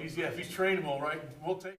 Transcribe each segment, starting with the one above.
if he's trainable, right, we'll take.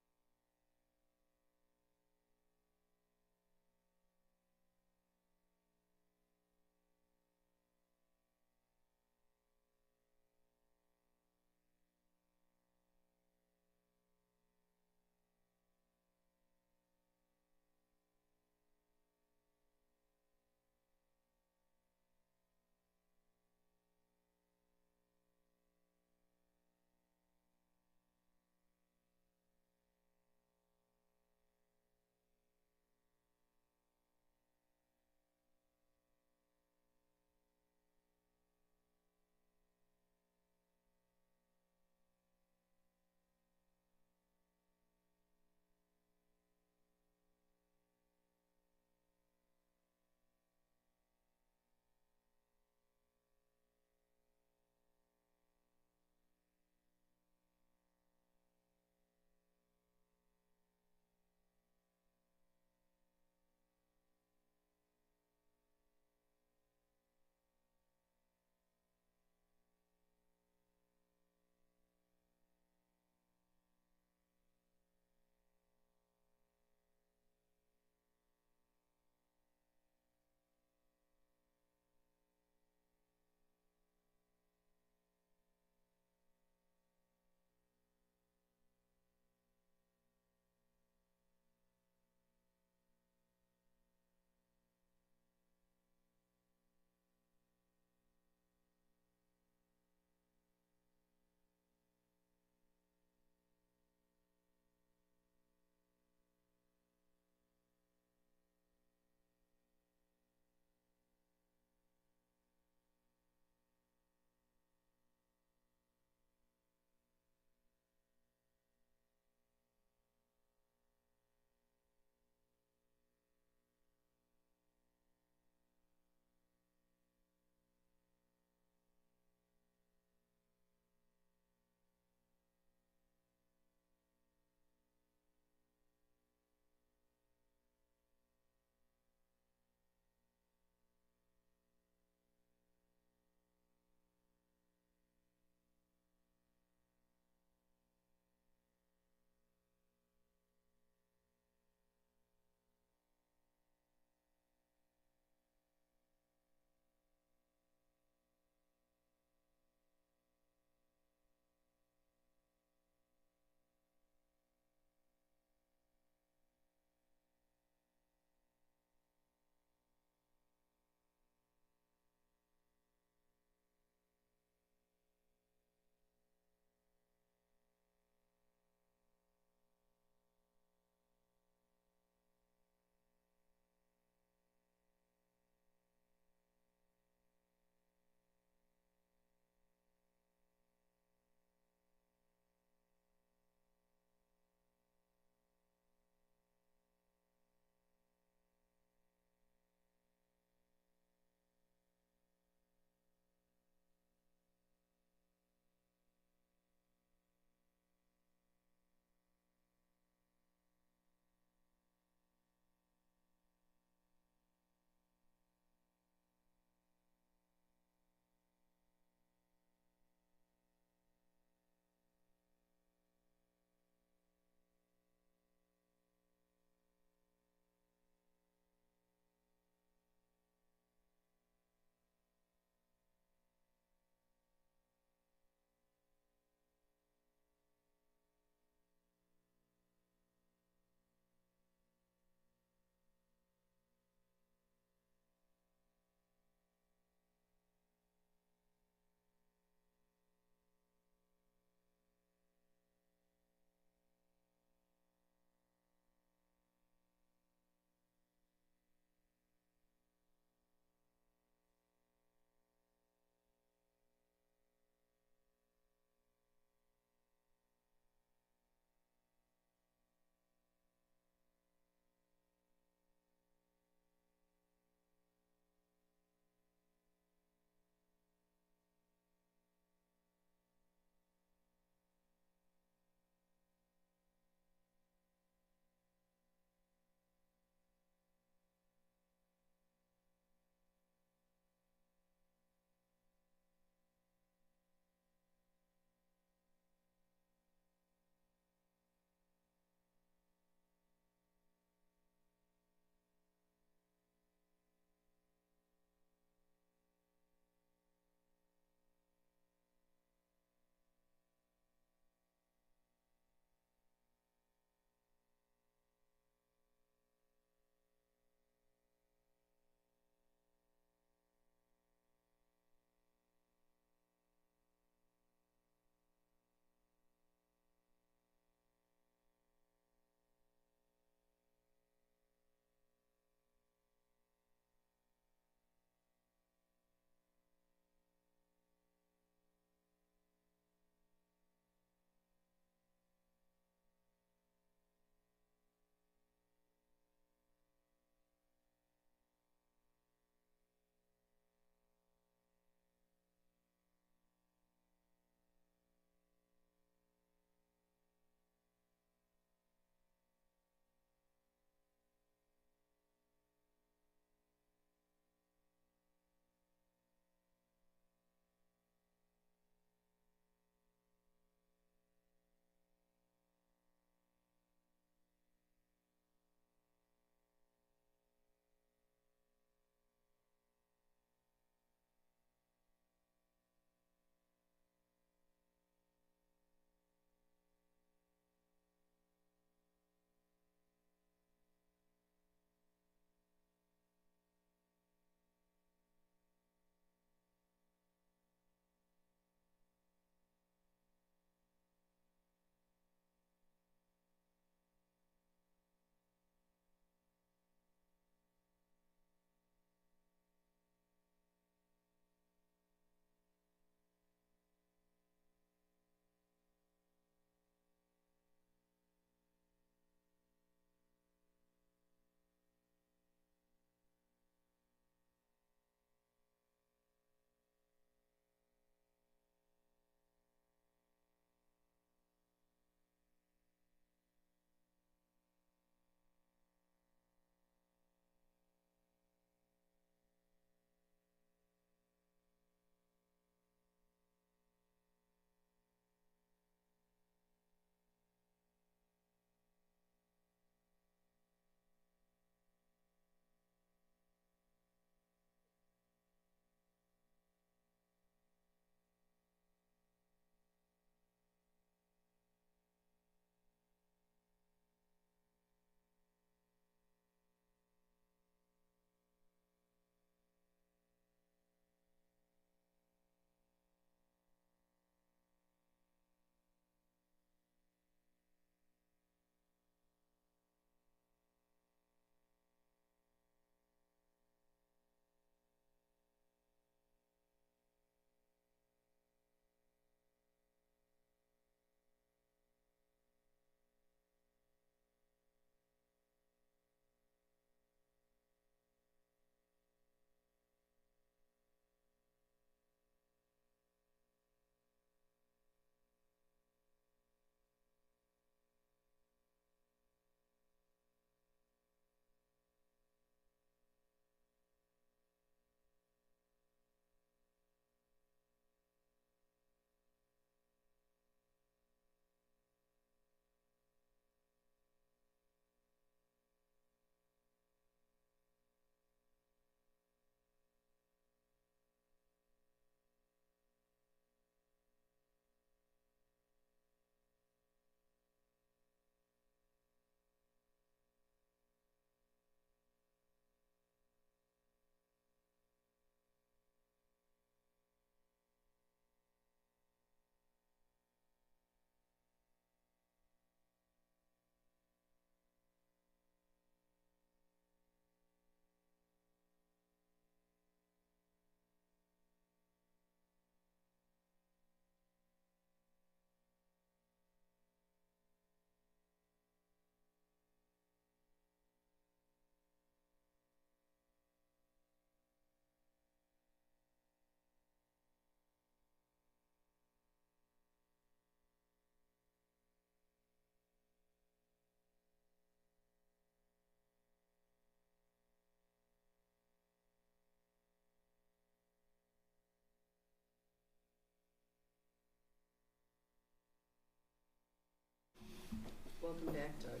Welcome back, Doug.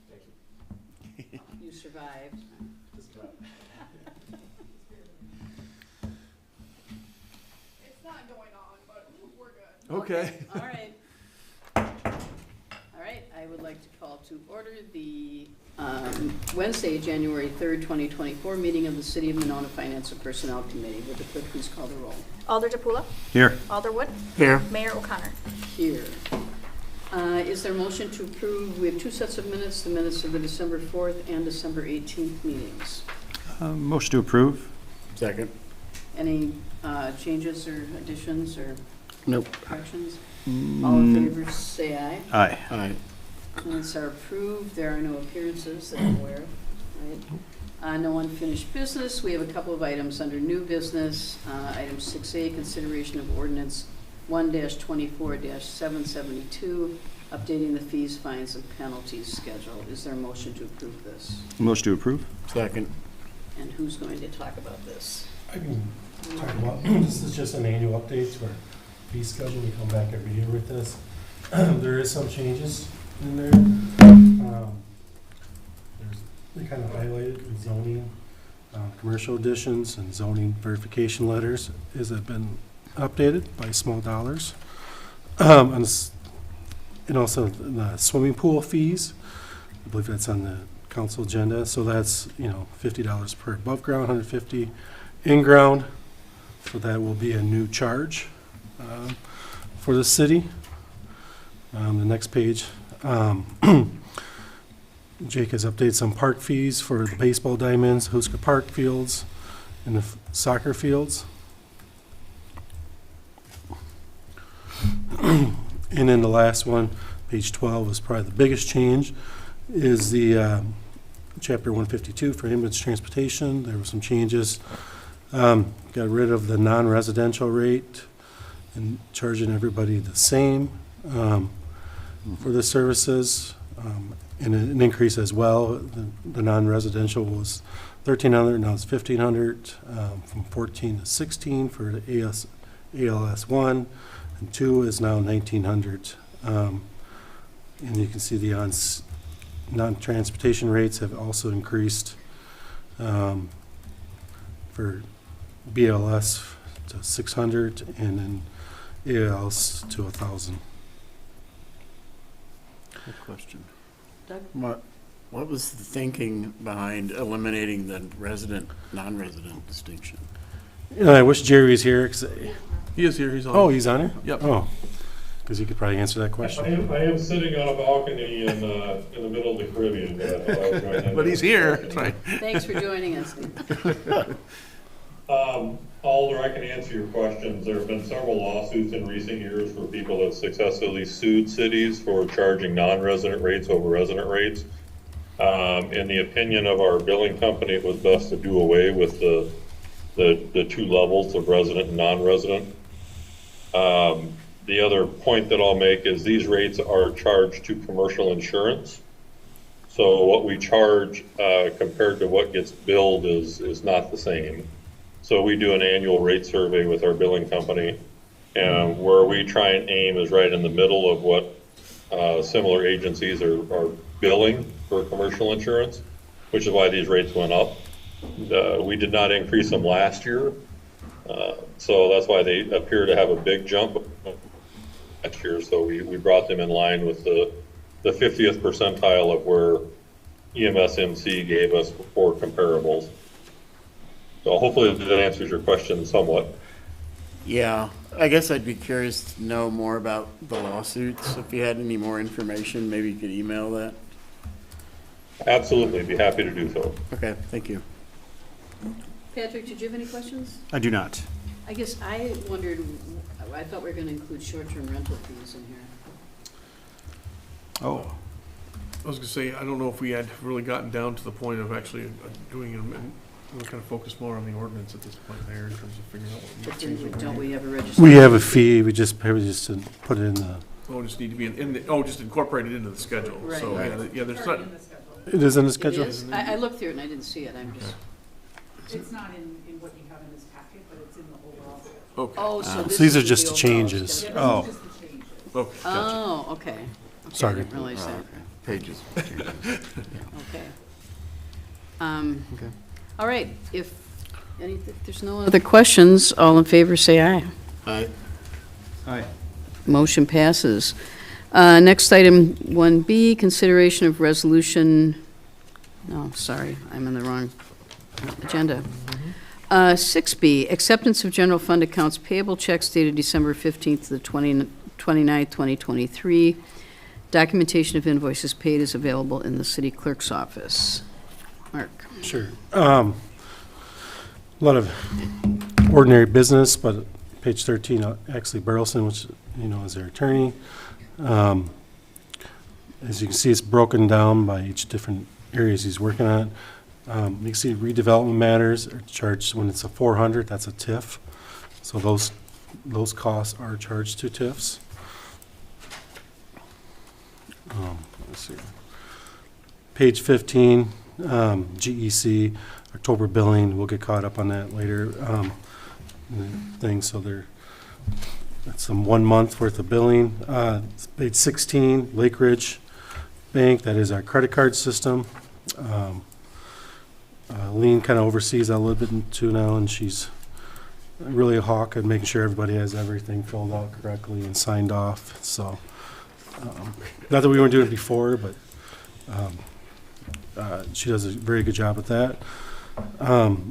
Thank you. You survived. Just about. It's not going on, but we're good. Okay. All right. All right, I would like to call to order the Wednesday, January 3rd, 2024 meeting of the City of Monona Finance and Personnel Committee. Would the clerk please call the roll? Alder DePula, Here. Alder Wood, Here. Mayor O'Connor. Here. Is there a motion to approve? We have two sets of minutes, the minutes of the December 4th and December 18th meetings. Motion to approve. Second. Any changes or additions or Nope. corrections? All in favor, say aye. Aye. Aye. Minutes are approved. There are no appearances that I'm aware of. Right. No unfinished business. We have a couple of items under new business. Item 6A, consideration of ordinance 1-24-772, updating the fees, fines, and penalties schedule. Is there a motion to approve this? Motion to approve. Second. And who's going to talk about this? I can talk about, this is just an annual update to our fee schedule. We come back every year with this. There is some changes in there. They kind of highlighted with zoning, commercial additions and zoning verification letters have been updated by small dollars. And also the swimming pool fees, I believe that's on the council agenda. So that's, $50 per above ground, $150 in ground. So that will be a new charge for the city. The next page, Jake has updated some park fees for the baseball diamonds, Huska Park fields, and the soccer fields. And then the last one, page 12, is probably the biggest change, is the chapter 152 for ambulance transportation. There were some changes. Got rid of the non-residential rate and charging everybody the same for the services, and an increase as well. The non-residential was $1,300, now it's $1,500, from 14 to 16 for the ALS 1, and 2 is now $1,900. And you can see the non-transportation rates have also increased for BLS to 600 and then ALS to 1,000. Good question. Doug? What was the thinking behind eliminating the resident, non-resident distinction? I wish Jerry was here. 'Cause He is here, he's on. oh, he's on here? Yep. Oh, because he could probably answer that question. I am sitting on a balcony in the middle of the Caribbean. But he's here, that's right. Thanks for joining us. Alder, I can answer your questions. There have been several lawsuits in recent years for people that successfully sued cities for charging non-resident rates over resident rates. In the opinion of our billing company, it was best to do away with the two levels of resident and non-resident. The other point that I'll make is these rates are charged to commercial insurance. So what we charge compared to what gets billed is not the same. So we do an annual rate survey with our billing company, and where we try and aim is right in the middle of what similar agencies are billing for commercial insurance, which is why these rates went up. We did not increase them last year, so that's why they appear to have a big jump next year. So we brought them in line with the 50th percentile of where EMSMC gave us for comparables. So hopefully that answers your question somewhat. Yeah, I guess I'd be curious to know more about the lawsuits. If you had any more information, maybe you could email that. Absolutely, be happy to do so. Okay, thank you. Patrick, did you have any questions? I do not. I guess I wondered, I thought we were going to include short-term rental fees in here. Oh, I was gonna say, I don't know if we had really gotten down to the point of actually doing it, and we're kind of focused more on the ordinance at this point there in terms of figuring out But what fees then we're don't gonna. we have a register? We have a fee, we just probably just didn't put it in the, Oh, just need to be just incorporate it into the schedule. Right. So, yeah, there's not, it is in the It schedule? is? I looked through it and I didn't see it, I'm just, It's not in what you have in this packet, but it's in the overall. okay, oh, so this So these is are just the the overall changes. schedule. Yeah, Oh. this is just the changes. okay, gotcha. Oh, okay. Okay, I Sorry. didn't realize that. pages. Okay. Okay. All right, if there's no other questions, all in favor, say aye. Aye. Motion passes. Next item, 1B, consideration of resolution, no, sorry, I'm in the wrong agenda. 6B, acceptance of general fund accounts payable checks dated December 15th to the 29th, 2023. Documentation of invoices paid is available in the city clerk's office. Mark? Sure. A lot of ordinary business, but page 13, Axley Burleson, which, you know, is their attorney. As you can see, it's broken down by each different areas he's working on. You can see redevelopment matters are charged when it's a 400, that's a TIF. So those costs are charged to TIFs. Let's see. Page 15, GEC, October billing, we'll get caught up on that later. So that's some 1 month worth of billing. Page 16, Lake Ridge Bank, that is our credit card system. Lean kind of oversees that a little bit too now, and she's really a hawk at making sure everybody has everything filled out correctly and signed off. So, not that we weren't doing it before, but she does a very good job with that.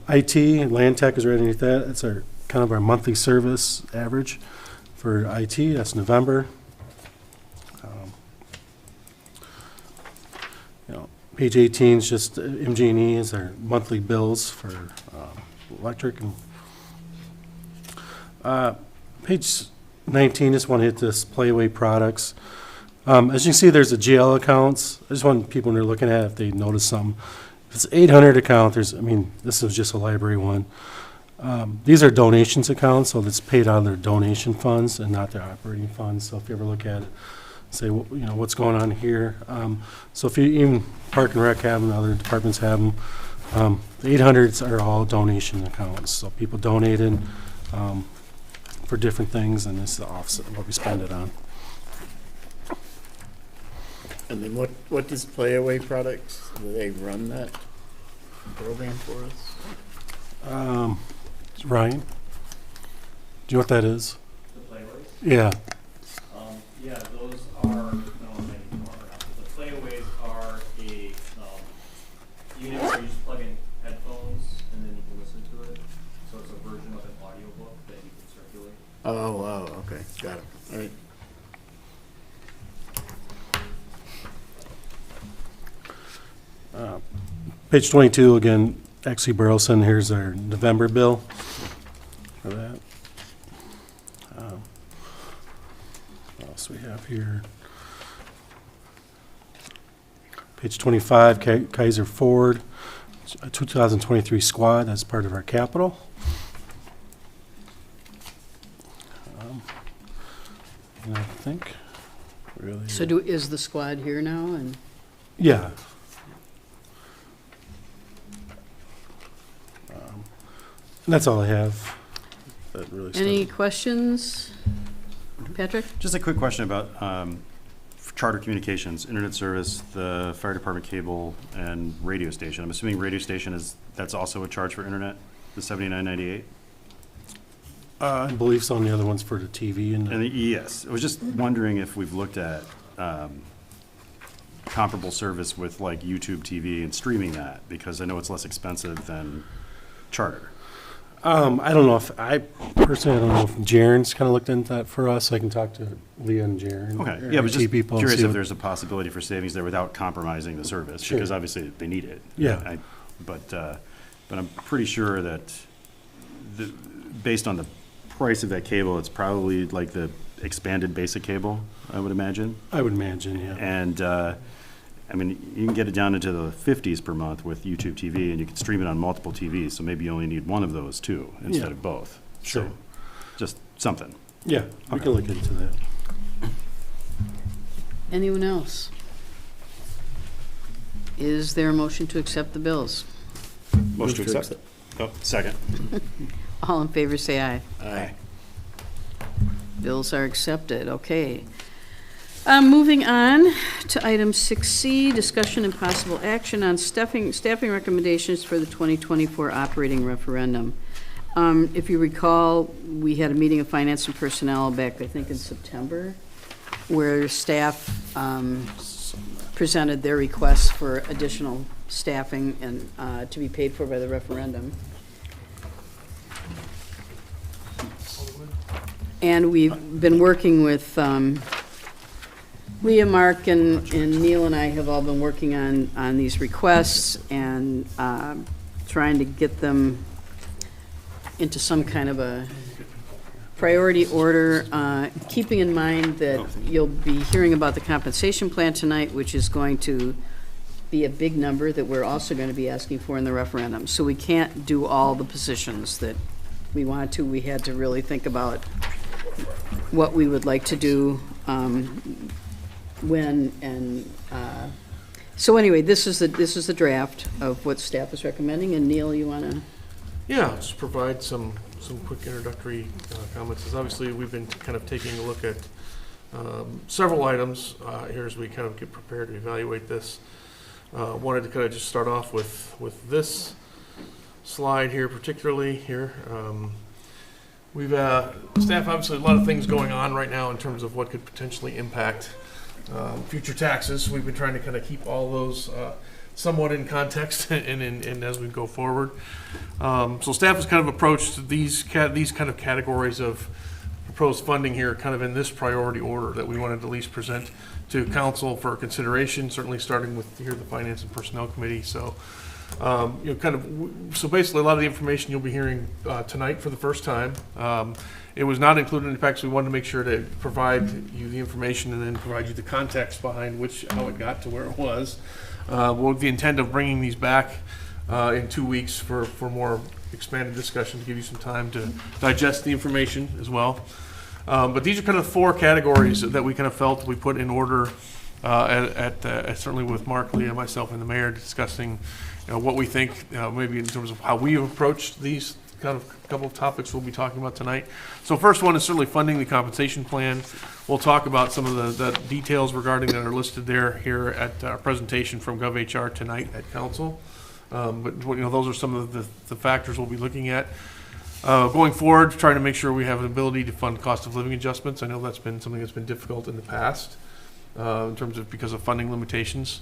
IT, Land Tech is right underneath that. That's our kind of our monthly service average for IT. That's November. Page 18 is just MG&E is our monthly bills for electric. And page 19, just want to hit this Playaway products. As you can see, there's a GL accounts. I just want people when they're looking at it, if they notice something. If it's 800 account, this is just a library one. These are donations accounts, so it's paid out of their donation funds and not their operating funds. So if you ever look at it, say, you know, what's going on here. So if you even Park and Rec have them, other departments have them. The 800s are all donation accounts. So people donated for different things, and this is the offset what we spend it on. And then what does Playaway Products, do they run that program for us? Ryan, do you know what that is? The Playways? Yeah. Yeah, those are, no, anymore. The Playaways are a unit where you just plug in headphones and then you can listen to it. So it's a version of an audiobook that you can circulate. Oh, okay, got it. All right. Page 22, again, Axley Burleson, here's our November bill for that. What else we have here? Page 25, Kaiser Ford, a 2023 squad, that's part of our capital. And I think, really. So is the squad here now? And Yeah. And that's all I have. That really any stuff. questions? Patrick? Just a quick question about Charter Communications, internet service, the fire department cable, and radio station. I'm assuming radio station that's also a charge for internet, the $79.98? I believe so, and the other one's for the TV and And yes, I was just wondering if we've looked at comparable service with like YouTube TV and streaming that, because I know it's less expensive than Charter. I don't know if, I personally, I don't know if Jaren's kind of looked into that for us. I can talk to Leah and Jaren. Okay, our yeah, but IT just people and curious see if what- there's a possibility for savings there without compromising the service, Sure. because obviously they need it. Yeah. But I'm pretty sure that based on the price of that cable, it's probably like the expanded basic cable, I would imagine. I would imagine, yeah. And, I mean, you can get it down into the 50s per month with YouTube TV, and you can stream it on multiple TVs, so maybe you only need one of those too, instead Yeah. of both. Sure. So, just something. Yeah, we can look into that. Anyone else? Is there a motion to accept the bills? Motion to accept. Oh, second. All in favor, say aye. Aye. Bills are accepted, okay. Moving on to item 6C, discussion and possible action on staffing recommendations for the 2024 operating referendum. If you recall, we had a meeting of Finance and Personnel back, I think, in September, where staff presented their requests for additional staffing and to be paid for by the referendum. And we've been working with Leah, Mark, and Neil and I have all been working on these requests and trying to get them into some kind of a priority order, keeping in mind that you'll be hearing about the compensation plan tonight, which is going to be a big number that we're also going to be asking for in the referendum. So we can't do all the positions that we want to. We had to really think about what we would like to do when, and so anyway, this is the draft of what staff is recommending, and Neil, you want to? Yeah, just provide some quick introductory comments. As obviously, we've been kind of taking a look at several items here as we kind of get prepared to evaluate this. Wanted to kind of just start off with this slide here, particularly here. We've staff, obviously, a lot of things going on right now in terms of what could potentially impact future taxes. We've been trying to kind of keep all those somewhat in context and as we go forward. So staff has kind of approached these kind of categories of proposed funding here kind of in this priority order that we wanted to at least present to council for consideration, certainly starting with here the Finance and Personnel Committee. So so basically a lot of the information you'll be hearing tonight for the first time. It was not included in the package. We wanted to make sure to provide you the information and then provide you the context behind how it got to where it was. With the intent of bringing these back in 2 weeks for more expanded discussion to give you some time to digest the information as well. But these are kind of 4 categories that we kind of felt we put in order certainly with Mark, Leah, myself, and the mayor discussing what we think maybe in terms of how we have approached these kind of couple of topics we'll be talking about tonight. So first one is certainly funding the compensation plan. We'll talk about some of the details regarding that are listed here at our presentation from GovHR tonight at council. But those are some of the factors we'll be looking at. Going forward, trying to make sure we have an ability to fund cost of living adjustments. I know that's been something that's been difficult in the past in terms of because of funding limitations.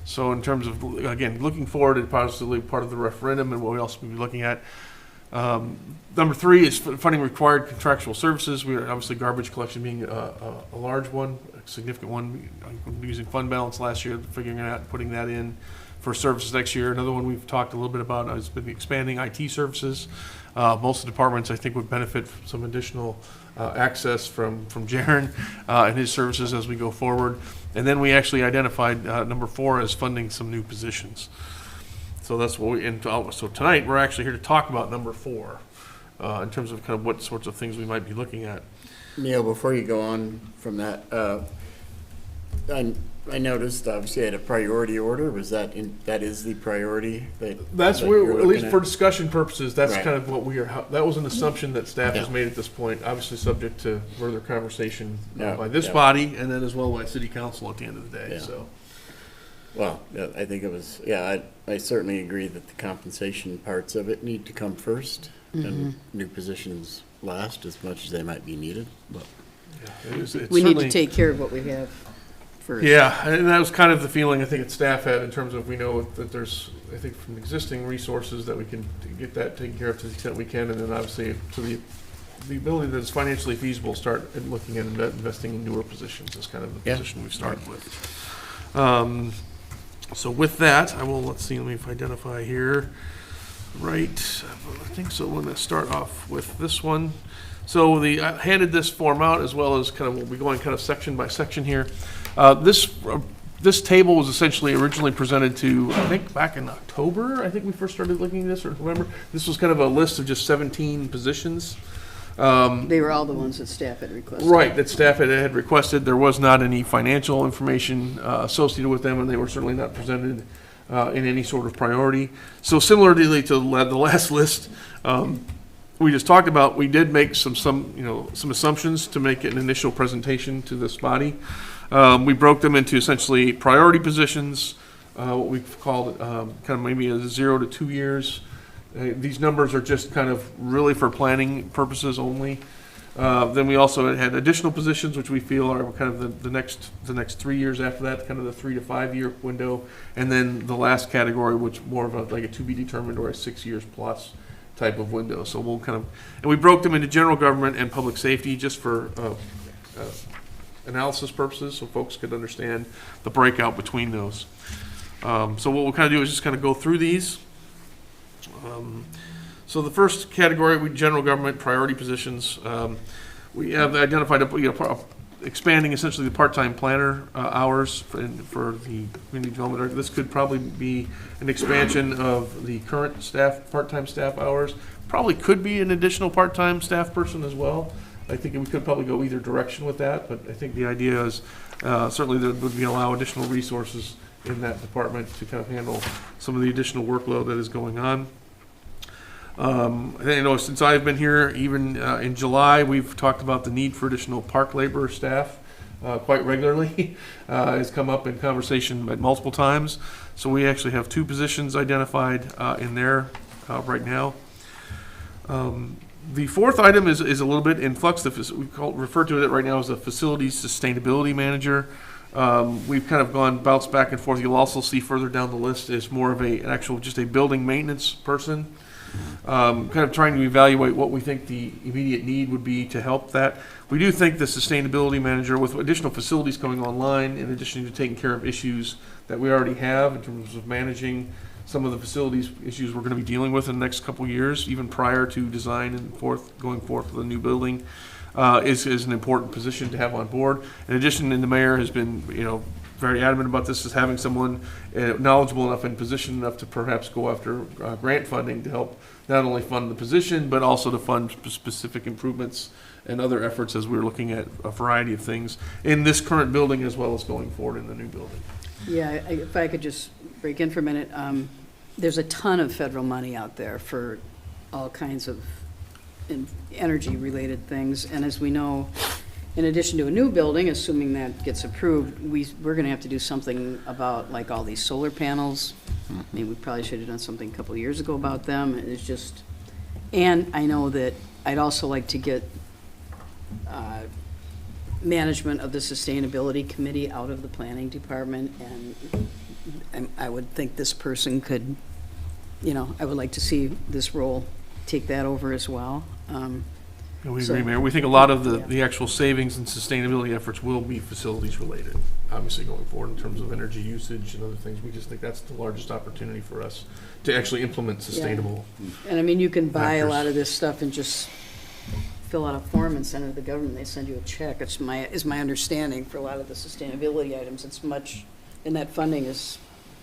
So in terms of, again, looking forward and possibly part of the referendum and what we also will be looking at. Number 3 is funding required contractual services. We are obviously garbage collection being a large one, a significant one. Using fund balance last year, figuring out putting that in for services next year. Another one we've talked a little bit about has been expanding IT services. Most of the departments I think would benefit from some additional access from Jaron and his services as we go forward. And then we actually identified number 4 as funding some new positions. So that's what so tonight we're actually here to talk about number 4 in terms of kind of what sorts of things we might be looking at. Neil, before you go on from that, I noticed obviously I had a priority order. Was that that is the priority? That's that where, at least at? for discussion purposes, that's Right. kind of what we are. That was an assumption that staff has Yeah. made at this point, obviously subject to further conversation Yeah, by this yeah. body and then as well by city council at the end of the day. Yeah. So. Well, yeah, I think it was, I certainly agree that the compensation parts of it need to come first and new positions last as much as they might be needed, but. Yeah, it's We need to certainly- take care of what we have first. Yeah, and that was kind of the feeling I think that staff had in terms of we know that there's, I think from existing resources that we can get that taken care of to the extent we can, and then obviously to the ability that is financially feasible, start looking at investing in newer positions is kind of the Yeah. position we've started with. So with that, let's see, let me identify here. Right, I think so. We're going to start off with this one. So I handed this form out as well as kind of, we'll be going kind of section by section here. This table was essentially originally presented to, I think back in October, I think we first started looking at this, or November. This was kind of a list of just 17 positions. They were all the ones that staff had requested. Right, that staff had requested. There was not any financial information associated with them, and they were certainly not presented in any sort of priority. So similarly to the last list we just talked about, we did make some assumptions to make an initial presentation to this body. We broke them into essentially priority positions, what we've called kind of maybe a 0 to 2 years. These numbers are just kind of really for planning purposes only. Then we also had additional positions, which we feel are kind of the next 3 years after that, kind of the 3 to 5 year window. And then the last category, which more of a, like a to be determined or a 6 years plus type of window. So we'll kind of, and we broke them into general government and public safety just for analysis purposes, so folks could understand the breakout between those. So what we'll kind of do is just kind of go through these. So the first category, general government priority positions, we have identified, expanding essentially the part-time planner hours for the community development. This could probably be an expansion of the current staff, part-time staff hours. Probably could be an additional part-time staff person as well. I think we could probably go either direction with that, but I think the idea is certainly there would be allow additional resources in that department to kind of handle some of the additional workload that is going on. Since I've been here, even in July, we've talked about the need for additional park labor staff quite regularly. It's come up in conversation at multiple times. So we actually have 2 positions identified in there right now. The fourth item is a little bit in flux. We refer to it right now as a facilities sustainability manager. We've kind of bounced back and forth. You'll also see further down the list is more of just a building maintenance person. Kind of trying to evaluate what we think the immediate need would be to help that. We do think the sustainability manager, with additional facilities coming online, in addition to taking care of issues that we already have in terms of managing some of the facilities issues we're going to be dealing with in the next couple of years, even prior to design and going forth with a new building, is an important position to have on board. In addition, the mayor has been, very adamant about this, is having someone knowledgeable enough and positioned enough to perhaps go after grant funding to help not only fund the position, but also to fund specific improvements and other efforts as we're looking at a variety of things in this current building as well as going forward in the new building. Yeah, if I could just break in for a minute. There's a ton of federal money out there for all kinds of energy-related things. And as we know, in addition to a new building, assuming that gets approved, we're going to have to do something about like all these solar panels. I mean, we probably should have done something a couple of years ago about them. It's just, and I know that I'd also like to get management of the sustainability committee out of the planning department, and I would think this person could, I would like to see this role take that over as well. We agree, Mayor. We think a lot of the actual savings and sustainability efforts will be facilities related, obviously going forward in terms of energy usage and other things. We just think that's the largest opportunity for us to actually implement sustainable. And I mean, you can buy a factors. lot of this stuff and just fill out a form and send it to the government. They send you a check. Is my understanding for a lot of the sustainability items. It's much, and that funding is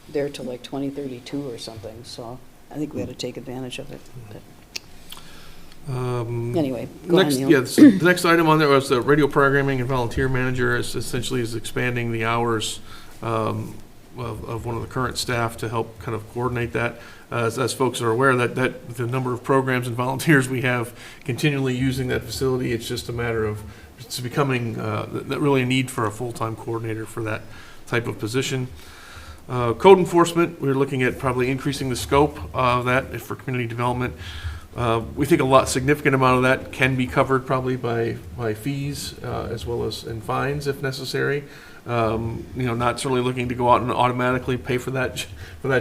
there till like 2032 or something. So I think we ought to take advantage of it. But anyway, go Next, on, Neil. so the next item on there was the radio programming and volunteer manager. Is essentially expanding the hours of one of the current staff to help kind of coordinate that. As folks are aware, that the number of programs and volunteers we have continually using that facility, it's just a matter of it's becoming that really a need for a full-time coordinator for that type of position. Code enforcement, we're looking at probably increasing the scope of that for community development. We think significant amount of that can be covered probably by fees as well as in fines if necessary. Not certainly looking to go out and automatically pay for that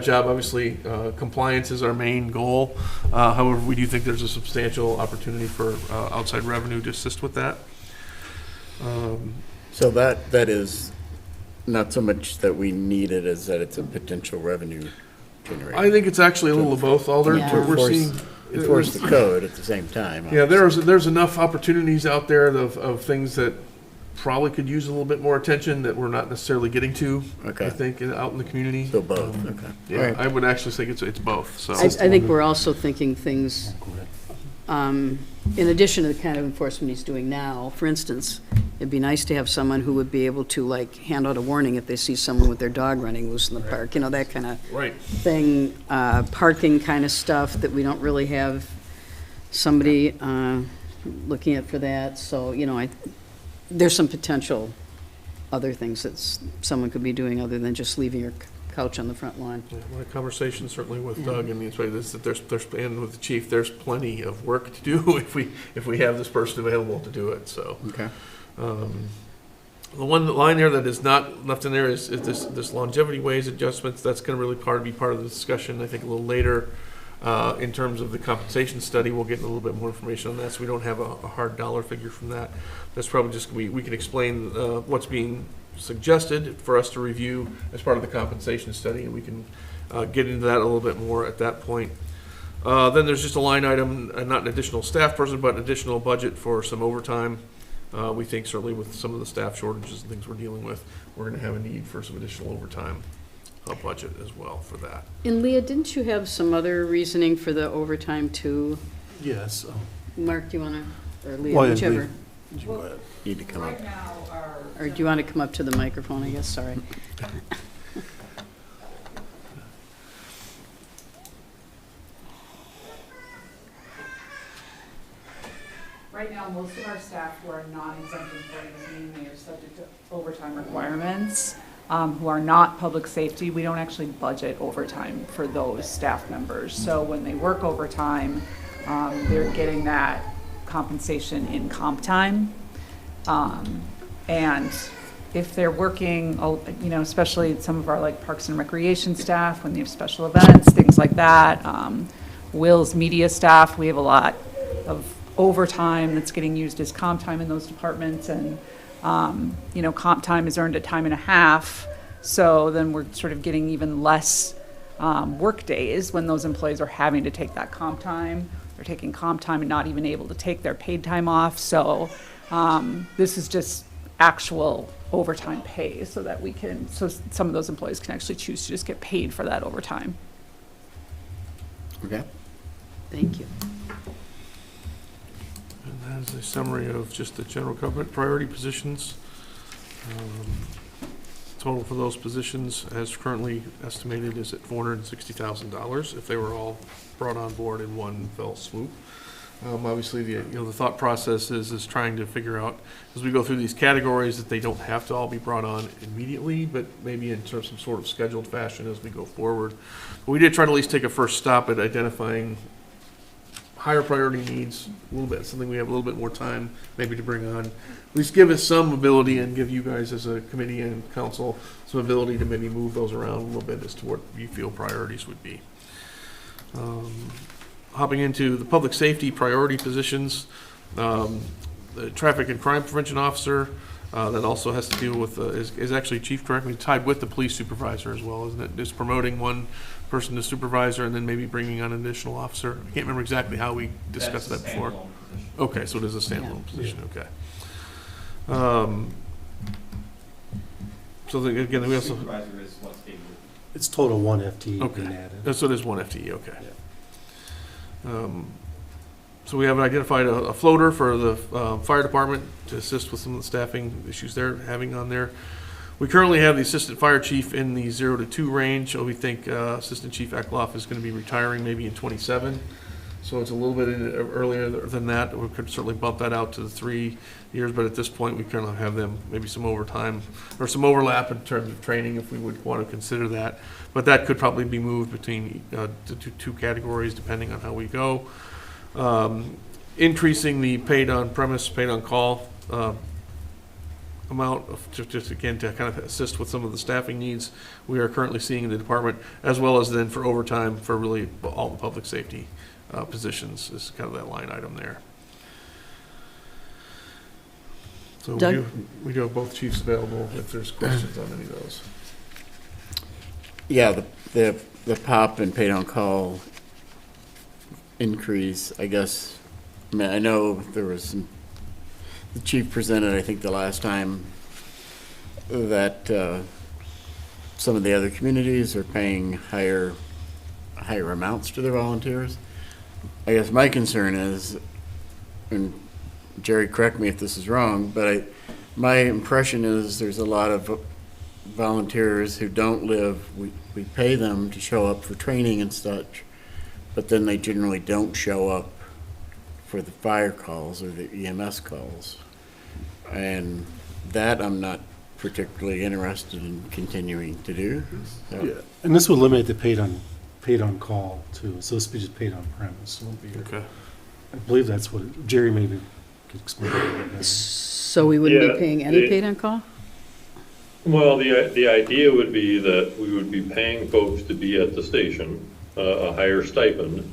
job. Obviously, compliance is our main goal. However, we do think there's a substantial opportunity for outside revenue to assist with that. So that is not so much that we need it as that it's a potential revenue generator. I think it's actually a little of both, Alder. Yeah. We're seeing. Enforce the code at the same time. Yeah, there's enough opportunities out there of things that probably could use a little bit more attention that we're not necessarily getting to. Okay. I think out in the community. So both, okay. Yeah, All right. I would actually think it's both. So I think we're also thinking things, in addition to the kind of enforcement he's doing now. For instance, it'd be nice to have someone who would be able to like hand out a warning if they see someone with their dog running loose in the park, that kind of right. thing, parking kind of stuff that we don't really have somebody looking at for that. So, there's some potential other things that someone could be doing other than just leaving your couch on the front lawn. Yeah, my conversation certainly with Doug and the inspector is that there's, and with the chief, there's plenty of work to do if we have this person available to do it, so. Okay. The one line there that is not left in there is this longevity wage adjustments. That's gonna really be part of the discussion, I think, a little later. In terms of the compensation study, we'll get a little bit more information on that, so we don't have a hard dollar figure from that. That's probably just, we can explain what's being suggested for us to review as part of the compensation study, and we can get into that a little bit more at that point. Then there's just a line item, not an additional staff person, but an additional budget for some overtime. We think certainly with some of the staff shortages and things we're dealing with, we're gonna have a need for some additional overtime budget as well for that. And Leah, didn't you have some other reasoning for the overtime too? Yes. Mark, do you want to, or Leah, Well, yeah, whichever? Go ahead. Need to come up. Right now, our. Or do you want to come up to the microphone, I guess, sorry. Right now, most of our staff who are non-exempt employees, meaning they are subject to overtime requirements, who are not public safety, we don't actually budget overtime for those staff members. So when they work overtime, they're getting that compensation in comp time. And if they're working, you know, especially some of our like Parks and Recreation staff, when they have special events, things like that, Will's media staff, we have a lot of overtime that's getting used as comp time in those departments, and you know, comp time is earned at time and a half, so then we're sort of getting even less work days when those employees are having to take that comp time. They're taking comp time and not even able to take their paid time off, so this is just actual overtime pay so that we can, so some of those employees can actually choose to just get paid for that overtime. Okay. Thank you. And that is a summary of just the general government priority positions. Total for those positions, as currently estimated, is at $460,000 if they were all brought on board in one fell swoop. Obviously, the thought process is trying to figure out, as we go through these categories, that they don't have to all be brought on immediately, but maybe in terms of some sort of scheduled fashion as we go forward. But we did try to at least take a first stop at identifying higher priority needs, a little bit, something we have a little bit more time maybe to bring on. At least give us some ability and give you guys as a committee and council some ability to maybe move those around a little bit as to what you feel priorities would be. Hopping into the public safety priority positions, the traffic and crime prevention officer, that also has to deal with, is actually, chief, correct me, tied with the police supervisor as well, isn't it? Just promoting one person to supervisor and then maybe bringing on an additional officer. I can't remember exactly how we discussed that before. That's a standalone position. Okay, so it is a standalone position, okay. So again, we also, Supervisor is what's being moved. It's total one FTE Okay. being added. so there's one FTE, okay. So we have identified a floater for the fire department to assist with some of the staffing issues they're having on there. We currently have the assistant fire chief in the 0 to 2 range, so we think Assistant Chief Eckloff is going to be retiring maybe in '27. So it's a little bit earlier than that. We could certainly bump that out to the 3 years, but at this point, we kind of have them maybe some overtime or some overlap in terms of training if we would want to consider that. But that could probably be moved between the two categories depending on how we go. Increasing the paid on premise, paid on call amount of, just again to kind of assist with some of the staffing needs we are currently seeing in the department, as well as then for overtime for really all the public safety positions is kind of that line item there. So Doug? we do have both chiefs available if there's questions on any of those. Yeah, the pop and paid on call increase, I guess, I mean, I know there was some, the chief presented, I think the last time, that some of the other communities are paying higher amounts to their volunteers. I guess my concern is, and Jerry, correct me if this is wrong, but my impression is there's a lot of volunteers who don't live, we pay them to show up for training and such, but then they generally don't show up for the fire calls or the EMS calls. And that I'm not particularly interested in continuing to do. So, Yeah, and this would limit the paid on call too, so this would be just paid on premise. So it'll be- Okay. I believe that's what, Jerry maybe could explain. a little bit better. So we wouldn't Yeah, be paying any the- paid on call? Well, the idea would be that we would be paying folks to be at the station, a higher stipend.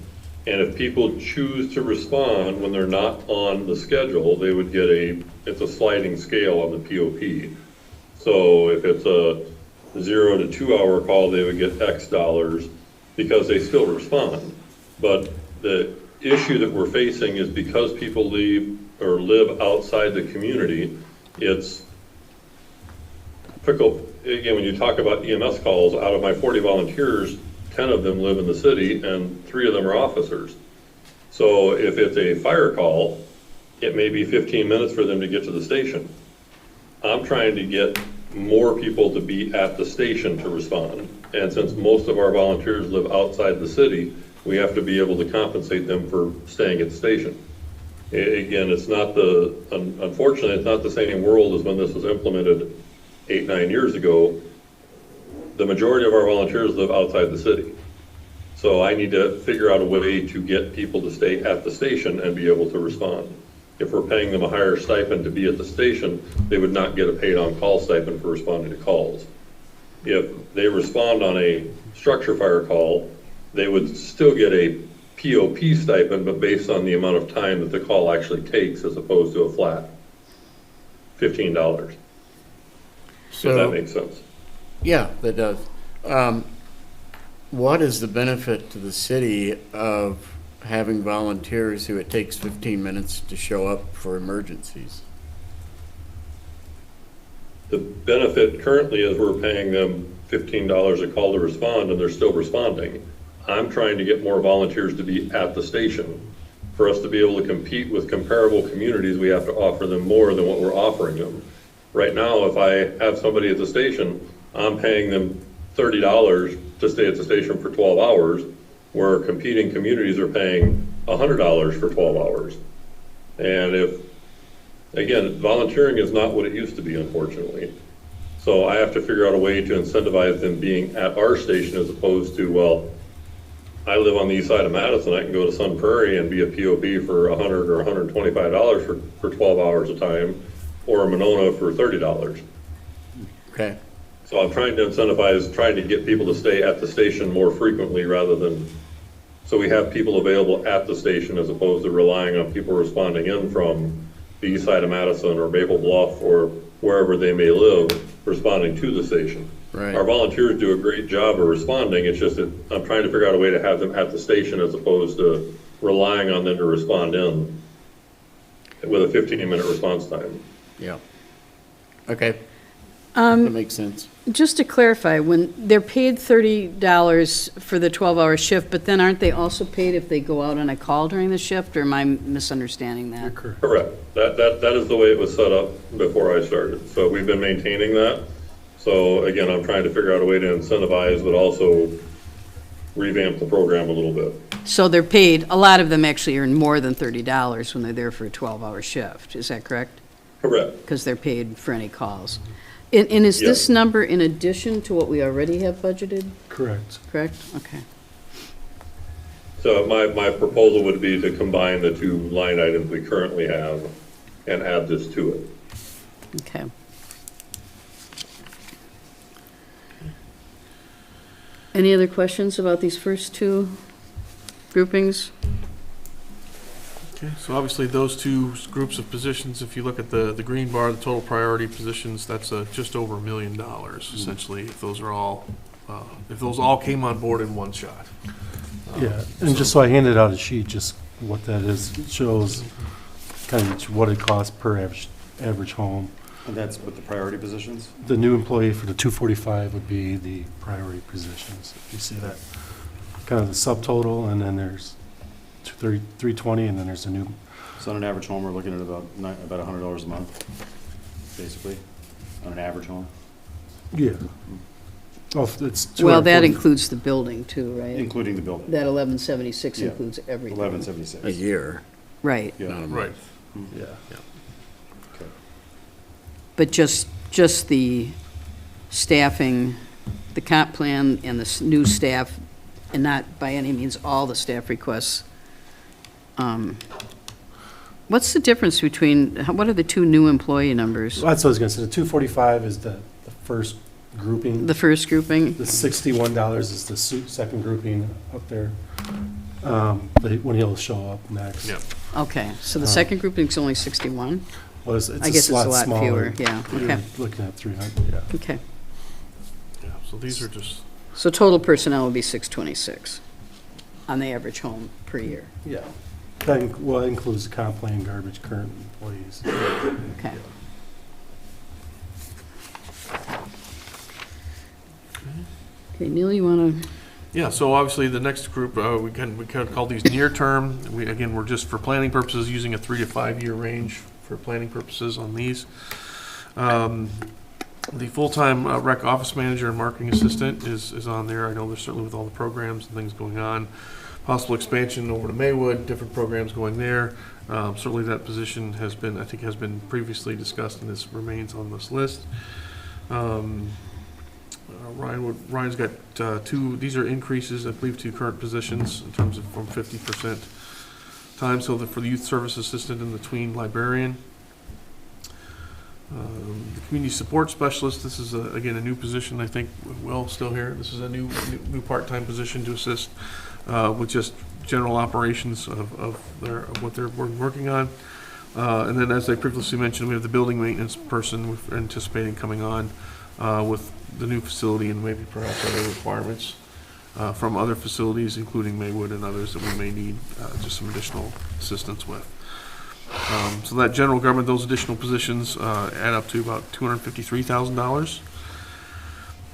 And if people choose to respond when they're not on the schedule, they would get it's a sliding scale on the POP. So if it's a 0 to 2 hour call, they would get X dollars because they still respond. But the issue that we're facing is because people leave or live outside the community, it's fickle. Again, when you talk about EMS calls, out of my 40 volunteers, 10 of them live in the city and 3 of them are officers. So if it's a fire call, it may be 15 minutes for them to get to the station. I'm trying to get more people to be at the station to respond. And since most of our volunteers live outside the city, we have to be able to compensate them for staying at the station. Again, it's not unfortunately, it's not the same world as when this was implemented 8-9 years ago. The majority of our volunteers live outside the city. So I need to figure out a way to get people to stay at the station and be able to respond. If we're paying them a higher stipend to be at the station, they would not get a paid on-call stipend for responding to calls. If they respond on a structure fire call, they would still get a POP stipend, but based on the amount of time that the call actually takes as opposed to a flat $15. If that so makes sense. yeah, that does. What is the benefit to the city of having volunteers who it takes 15 minutes to show up for emergencies? The benefit currently is we're paying them $15 a call to respond, and they're still responding. I'm trying to get more volunteers to be at the station. For us to be able to compete with comparable communities, we have to offer them more than what we're offering them. Right now, if I have somebody at the station, I'm paying them $30 to stay at the station for 12 hours, where competing communities are paying $100 for 12 hours. And again, volunteering is not what it used to be, unfortunately. So I have to figure out a way to incentivize them being at our station as opposed to, well, I live on the east side of Madison, I can go to Sun Prairie and be a POP for $100 or $125 for 12 hours a time, or Monona for $30. Okay, So I'm trying to incentivize, trying to get people to stay at the station more frequently rather than, so we have people available at the station as opposed to relying on people responding in from the east side of Madison or Maple Bluff or wherever they may live, responding to the station. right. Our volunteers do a great job of responding, it's just that I'm trying to figure out a way to have them at the station as opposed to relying on them to respond in with a 15-minute response time. Yeah. Okay, that makes sense. Just to clarify, when they're paid $30 for the 12-hour shift, but then aren't they also paid if they go out on a call during the shift, or am I misunderstanding that? Correct. Correct. That is the way it was set up before I started. So we've been maintaining that. So again, I'm trying to figure out a way to incentivize, but also revamp the program a little bit. So they're paid, a lot of them actually earn more than $30 when they're there for a 12-hour shift, is that correct? Correct. Because they're paid for any calls. And is this Yes. number in addition to what we already have budgeted, Correct. correct? Okay. So my proposal would be to combine the two line items we currently have and add this to it. Okay. Any other questions about these first two groupings? Okay, so obviously those two groups of positions, if you look at the green bar, the total priority positions, that's just over $1 million essentially, if those all came on board in one shot. Yeah, and just so I handed out a sheet, just what that is, it shows kind of what it costs per average home. And that's with the priority positions? The new employee for the 245 would be the priority positions. You see that, kind of the subtotal, and then there's 320, and then there's a new, So on an average home, we're looking at about $100 a month, basically, on an average home, yeah. Oh, it's 240. Well, that includes the building too, right? including the building. That 1176 Yeah. includes everything. 1176. A year. Right, Yeah. Um, Right. Yeah. Okay. but just just the staffing, the comp plan and the new staff, and not by any means all the staff requests. What's the difference between, what are the two new employee numbers? That's what I was gonna say, the 245 is the first grouping. The first grouping? The $61 is the second grouping up there, but when he'll show up next. Yeah. Okay, so the second grouping is only 61? Well, it's I guess it's a lot smaller. fewer, yeah, You're okay, looking at 300, yeah. okay. Yeah, so these are just, So total personnel will be 626 on the average home per year? Yeah. That includes the comp plan, garbage, current employees. Okay. Okay, Neil, you want to? yeah, so obviously the next group, we kind of call these near term. Again, we're just for planning purposes, using a 3 to 5 year range for planning purposes on these. The full-time rec office manager and marketing assistant is on there. I know there's certainly with all the programs and things going on. Possible expansion over to Maywood, different programs going there. Certainly that position has been, I think, has been previously discussed and this remains on this list. Ryan's got two, these are increases, I believe, to current positions in terms of from 50% time. So for the youth service assistant and the tween librarian. The community support specialist, this is again a new position, I think, Will still here. This is a new part-time position to assist with just general operations of what they're working on. And then, as I previously mentioned, we have the building maintenance person we're anticipating coming on with the new facility and maybe perhaps other requirements from other facilities, including Maywood and others that we may need just some additional assistance with. So that general government, those additional positions add up to about $253,000.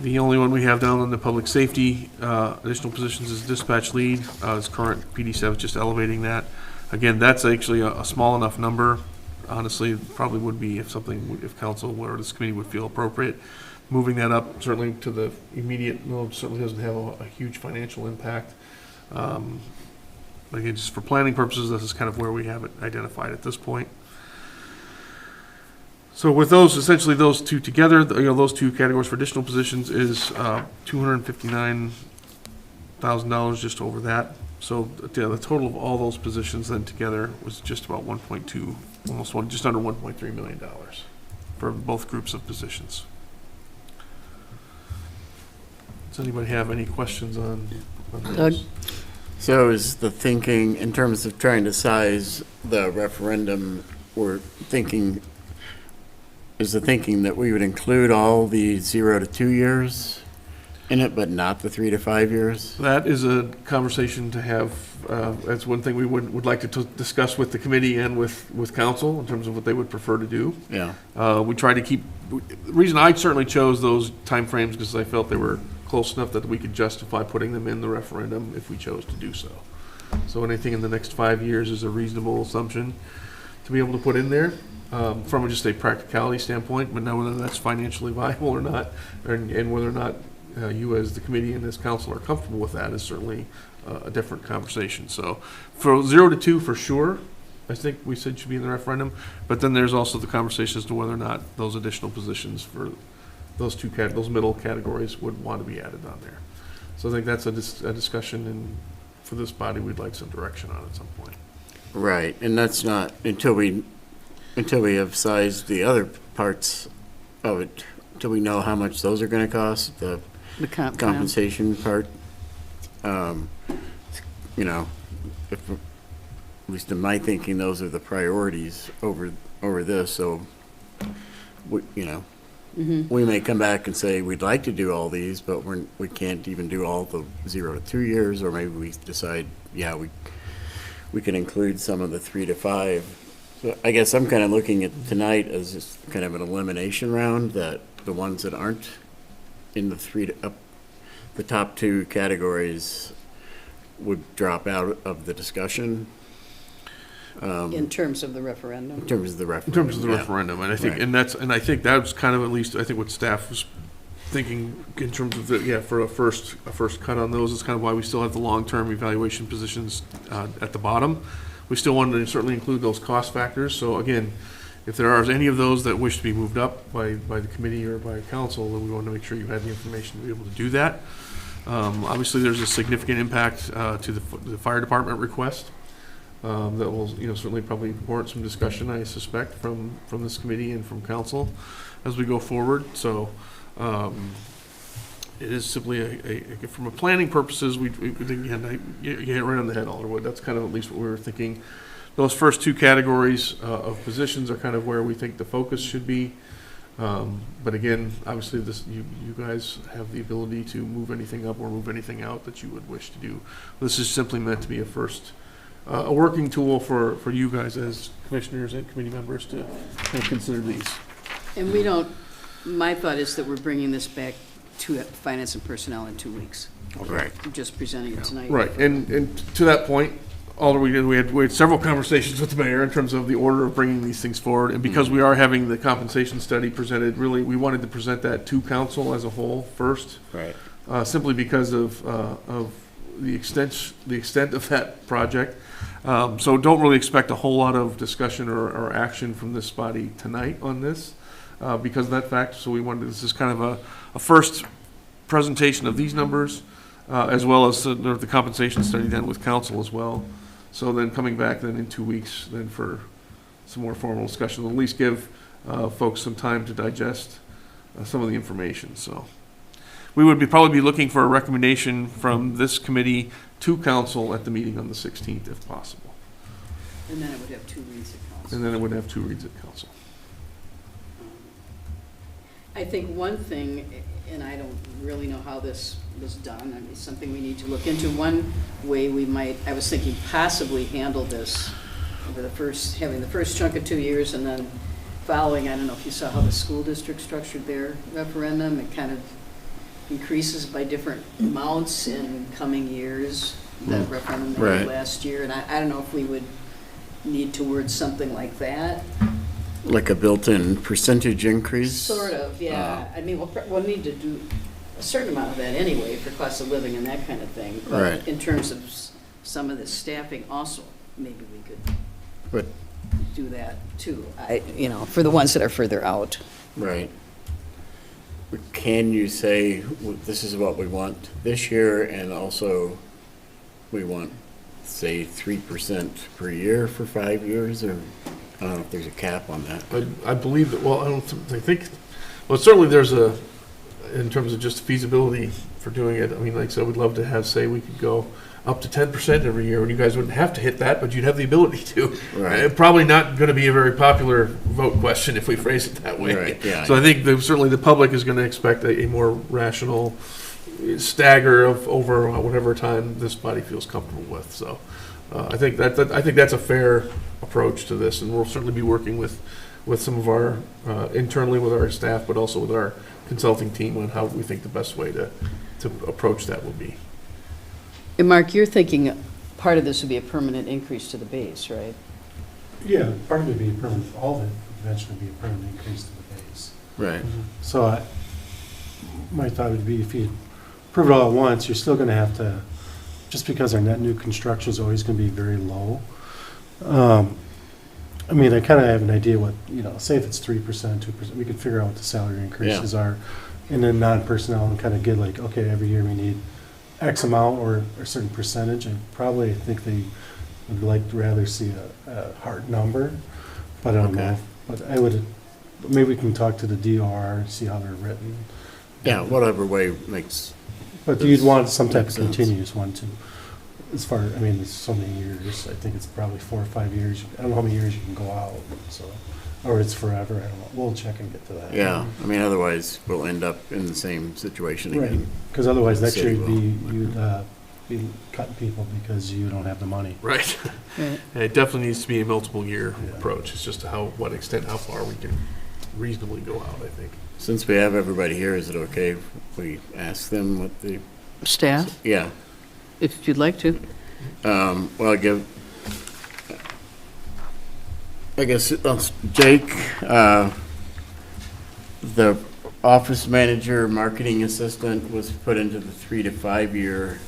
The only one we have down on the public safety additional positions is dispatch lead. It's current PD7, just elevating that. Again, that's actually a small enough number. Honestly, it probably would be if council or this committee would feel appropriate. Moving that up certainly to the immediate, certainly doesn't have a huge financial impact. Again, just for planning purposes, this is kind of where we have it identified at this point. So with those, essentially those two together, those two categories for additional positions is $259,000, just over that. So the total of all those positions then together was just about 1.2, just under $1.3 million for both groups of positions. Does anybody have any questions on Doug? this? So is the thinking, in terms of trying to size the referendum, is the thinking that we would include all the 0 to 2 years in it, but not the 3 to 5 years? That is a conversation to have. That's one thing we would like to discuss with the committee and with council in terms of what they would prefer to do. Yeah. We try to keep, the reason I certainly chose those timeframes because I felt they were close enough that we could justify putting them in the referendum if we chose to do so. So anything in the next 5 years is a reasonable assumption to be able to put in there from just a practicality standpoint, but now whether that's financially viable or not, and whether or not you as the committee and as council are comfortable with that is certainly a different conversation. So for 0 to 2, for sure, I think we said should be in the referendum, but then there's also the conversation as to whether or not those additional positions for those those middle categories would want to be added on there. So I think that's a discussion, and for this body, we'd like some direction on at some point. Right, and that's not, until we have sized the other parts of it, until we know how much those are gonna cost, the The comp plan? compensation part. At least in my thinking, those are the priorities over this, so, we may come back and say, we'd like to do all these, but we can't even do all the 0 to 2 years, or maybe we decide, we can include some of the 3 to 5. So I guess I'm kind of looking at tonight as just kind of an elimination round, that the ones that aren't in the the top 2 categories would drop out of the discussion. In terms of the referendum? In terms of the referendum. In terms of the referendum, and I think, Right. I think that's kind of at least, I think what staff was thinking in terms of for a first cut on those is kind of why we still have the long-term evaluation positions at the bottom. We still wanted to certainly include those cost factors. So again, if there are any of those that wish to be moved up by the committee or by council, then we want to make sure you have the information to be able to do that. Obviously, there's a significant impact to the fire department request that will, certainly probably warrant some discussion, I suspect, from this committee and from council as we go forward. So it is simply from a planning purposes, we again, you hit it right on the head, Alderwood. That's kind of at least what we were thinking. Those first two categories of positions are kind of where we think the focus should be. But again, obviously, you guys have the ability to move anything up or move anything out that you would wish to do. This is simply meant to be a first, a working tool for you guys as commissioners and committee members to kind of consider these. And we don't, my thought is that we're bringing this back to Finance and Personnel in 2 weeks. Right. I'm just presenting it tonight. Right, and to that point, Alder, we had several conversations with the mayor in terms of the order of bringing these things forward, and because we are having the compensation study presented, really, we wanted to present that to council as a whole first. Right. Simply because of the extent of that project. So don't really expect a whole lot of discussion or action from this body tonight on this because of that fact. So we wanted, this is kind of a first presentation of these numbers as well as the compensation study done with council as well. So then coming back then in 2 weeks then for some more formal discussion, at least give folks some time to digest some of the information. So we would probably be looking for a recommendation from this committee to council at the meeting on the 16th, if possible. And then it would have 2 reads at council. And then it would have 2 reads at council. I think one thing, and I don't really know how this was done, I mean, it's something we need to look into. One way we might, I was thinking possibly handle this over having the first chunk of 2 years and then following, I don't know if you saw how the school district structured their referendum, it kind of increases by different amounts in coming years, that referendum they Right. had last year, and I don't know if we would need to word something like that. Like a built-in percentage increase? Sort of, yeah. I mean, we'll need to do a certain amount of that anyway for cost of living and that kind of thing. But Right. in terms of some of the staffing also, maybe we could But, do that too. For the ones that are further out. right. But can you say, this is what we want this year, and also we want, say, 3% per year for 5 years, or, I don't know if there's a cap on that. I believe that, well, I think, well, certainly there's in terms of just feasibility for doing it, I mean, like I said, we'd love to have, say, we could go up to 10% every year, and you guys wouldn't have to hit that, but you'd have the ability to. Right. Probably not going to be a very popular vote question if we phrase it that way. Right, yeah. So I think certainly the public is going to expect a more rational stagger of over whatever time this body feels comfortable with. So I think that's a fair approach to this, and we'll certainly be working with some of our internally with our staff, but also with our consulting team on how we think the best way to approach that will be. And Mark, you're thinking part of this would be a permanent increase to the base, right? Yeah, part of it would be permanent, all of it would eventually be a permanent increase to the base. Right. So my thought would be if you approve it all at once, you're still going to have to, just because our net new construction is always going to be very low. I mean, I kind of have an idea what, say if it's 3%, 2%, we could figure out what the salary increases are and then non-personnel and kind of get like, okay, every year we need X amount or a certain percentage. And probably I think they would rather see a hard number, but I don't know. But maybe we can talk to the DOR, see how they're written. Yeah, whatever way makes, But you'd want some type of Makes sense. continuous one too. As far, I mean, it's so many years, I think it's probably 4 or 5 years. I don't know how many years you can go out, so, or it's forever, I don't know. We'll check and get to that. yeah, I mean, otherwise we'll end up in the same situation Right, again. because otherwise next year City you'd be cutting people because you don't have the money. Right. Right. It definitely needs to be a multiple year Yeah. approach. It's just what extent, how far we can reasonably go out, I think. Since we have everybody here, is it okay if we ask them what the, Staff, yeah. if you'd like to. Well, I guess, Jake, the office manager, marketing assistant was put into the 3 to 5 year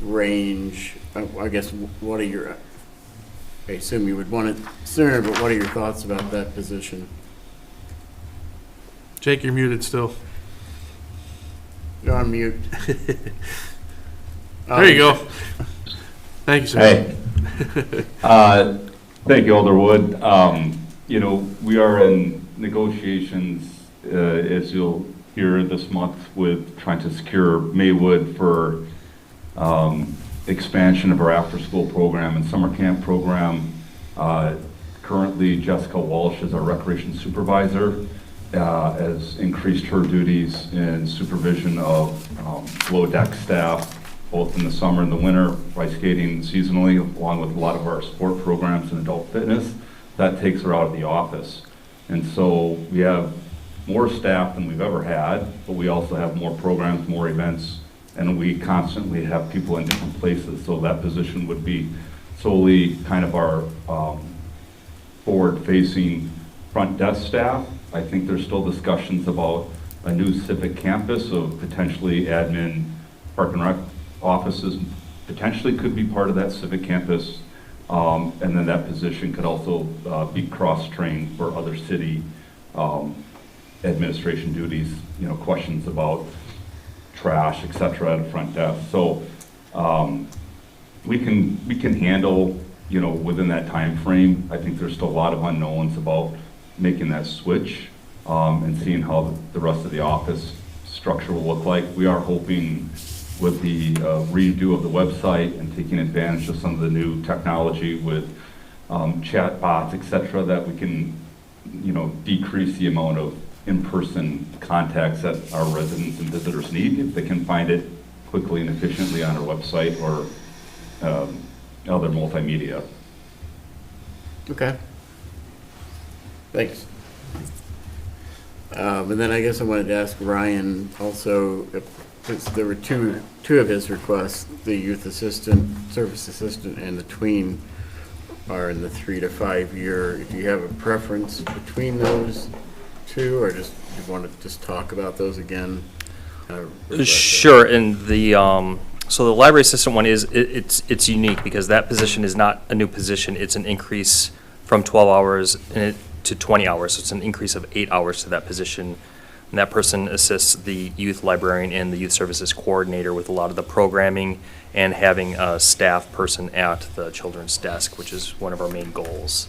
range. I guess, what are your I assume you would want it sooner, but what are your thoughts about that position? Jake, you're muted still. You're on mute. There you go. Thank you, sir. Hey. Thank you, Alderwood. You know, we are in negotiations, as you'll hear this month, with trying to secure Maywood for expansion of our after-school program and summer camp program. Currently, Jessica Walsh is our recreation supervisor, has increased her duties in supervision of below deck staff, both in the summer and the winter, ice skating seasonally, along with a lot of our sport programs and adult fitness. That takes her out of the office. And so we have more staff than we've ever had, but we also have more programs, more events, and we constantly have people in different places. So that position would be solely kind of our forward-facing front desk staff. I think there's still discussions about a new civic campus of potentially admin, park and rec offices potentially could be part of that civic campus. And then that position could also be cross-trained for other city administration duties, you know, questions about trash, et cetera, at a front desk. So we can handle, you know, within that time frame. I think there's still a lot of unknowns about making that switch and seeing how the rest of the office structure will look like. We are hoping with the redo of the website and taking advantage of some of the new technology with chat bots, et cetera, that we can, you know, decrease the amount of in-person contacts that our residents and visitors need if they can find it quickly and efficiently on our website or other multimedia. Okay. Thanks. And then I guess I wanted to ask Ryan also, because there were two of his requests, the youth assistant, service assistant, and the tween are in the 3 to 5 year. Do you have a preference between those two, or just you want to just talk about those again? Sure, and the, so the library assistant one is, it's unique because that position is not a new position, it's an increase from 12 hours to 20 hours, so it's an increase of 8 hours to that position. And that person assists the youth librarian and the youth services coordinator with a lot of the programming and having a staff person at the children's desk, which is one of our main goals.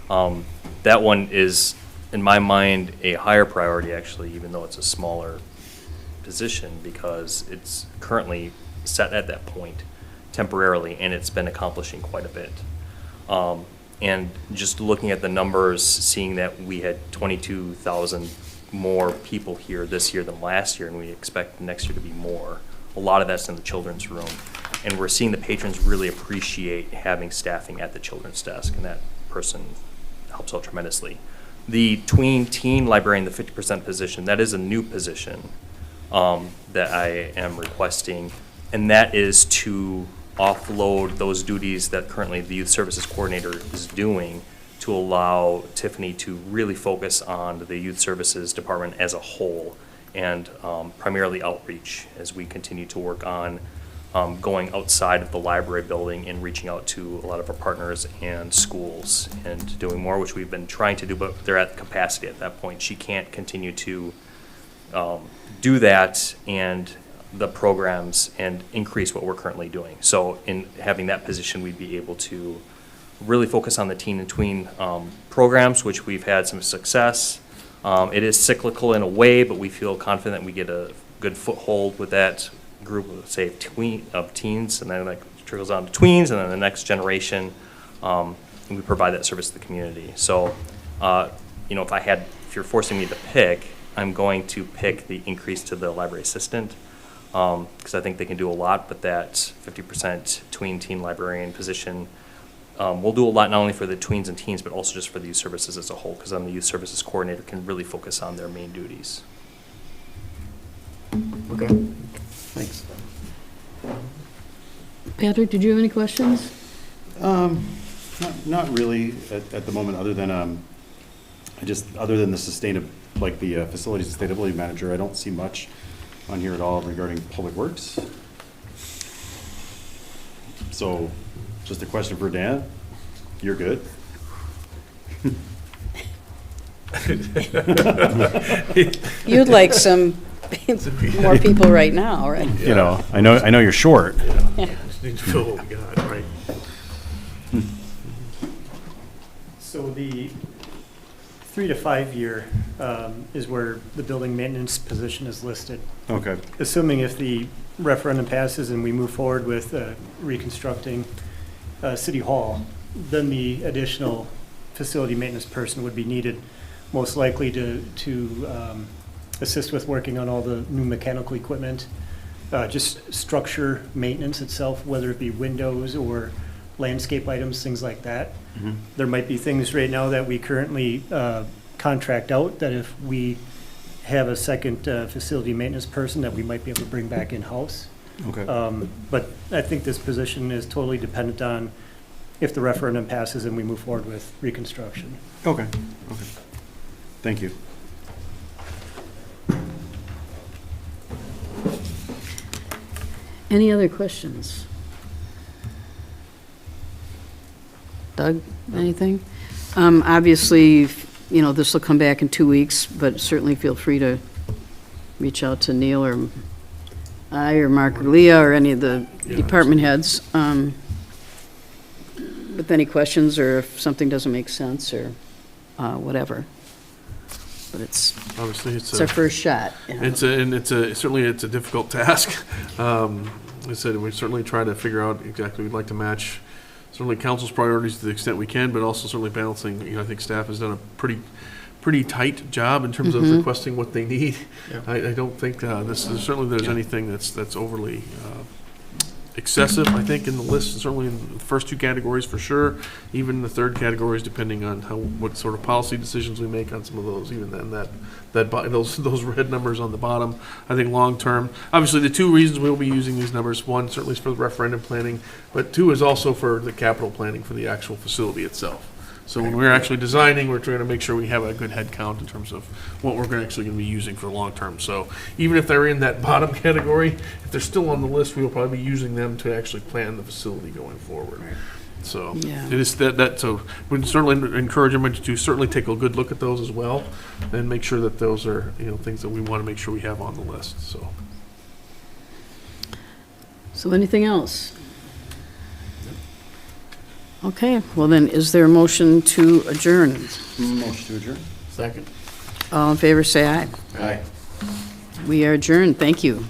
That one is, in my mind, a higher priority actually, even though it's a smaller position, because it's currently set at that point temporarily and it's been accomplishing quite a bit. And just looking at the numbers, seeing that we had 22,000 more people here this year than last year, and we expect next year to be more. A lot of that's in the children's room. And we're seeing the patrons really appreciate having staffing at the children's desk, and that person helps out tremendously. The tween teen librarian, the 50% position, that is a new position that I am requesting, and that is to offload those duties that currently the youth services coordinator is doing to allow Tiffany to really focus on the youth services department as a whole, and primarily outreach as we continue to work on going outside of the library building and reaching out to a lot of our partners and schools and doing more, which we've been trying to do, but they're at capacity at that point. She can't continue to do that and the programs and increase what we're currently doing. So in having that position, we'd be able to really focus on the teen and tween programs, which we've had some success. It is cyclical in a way, but we feel confident we get a good foothold with that group of, say, teens, and then that trickles down to tweens, and then the next generation, and we provide that service to the community. So, you know, if you're forcing me to pick, I'm going to pick the increase to the library assistant, because I think they can do a lot, but that 50% tween teen librarian position we'll do a lot not only for the tweens and teens, but also just for the youth services as a whole, because then the youth services coordinator can really focus on their main duties. Okay, thanks. Patrick, did you have any questions? Not really at the moment, other than other than the the facility sustainability manager, I don't see much on here at all regarding public works. So, just a question for Dan. You're good? You'd like some more people right now, right? You know, I know you're short. Just need to fill what we got, right? So the 3 to 5 year is where the building maintenance position is listed. Okay. Assuming if the referendum passes and we move forward with reconstructing City Hall, then the additional facility maintenance person would be needed, most likely to assist with working on all the new mechanical equipment, just structure maintenance itself, whether it be windows or landscape items, things like that. Mhm. There might be things right now that we currently contract out, that if we have a second facility maintenance person, that we might be able to bring back in-house. Okay. But I think this position is totally dependent on if the referendum passes and we move forward with reconstruction. Okay. Okay. Thank you. Any other questions? Doug, anything? Obviously, you know, this will come back in 2 weeks, but certainly feel free to reach out to Neil or I or Mark or Leah or any of the department heads with any questions or if something doesn't make sense or whatever. But it's Obviously, our first shot. you know. Certainly it's a difficult task. I said, we certainly try to figure out exactly, we'd like to match certainly council's priorities to the extent we can, but also certainly balancing, you know, I think staff has done a pretty tight job in terms of requesting what they need. I don't think certainly there's anything that's overly excessive, I think, in the list, certainly in the first two categories for sure, even the third categories, depending on what sort of policy decisions we make on some of those, even then those red numbers on the bottom. I think long-term, obviously the two reasons we'll be using these numbers, one certainly is for the referendum planning, but two is also for the capital planning for the actual facility itself. So when we're actually designing, we're trying to make sure we have a good head count in terms of what we're actually going to be using for the long term. So even if they're in that bottom category, if they're still on the list, we'll probably be using them to actually plan the facility going forward. So Yeah. it is so we'd certainly encourage them to certainly take a good look at those as well and make sure that those are, you know, things that we want to make sure we have on the list. So anything else? Okay, well then, is there a motion to adjourn? Motion to adjourn. Second. All in favor, say aye. Aye. We are adjourned, thank you.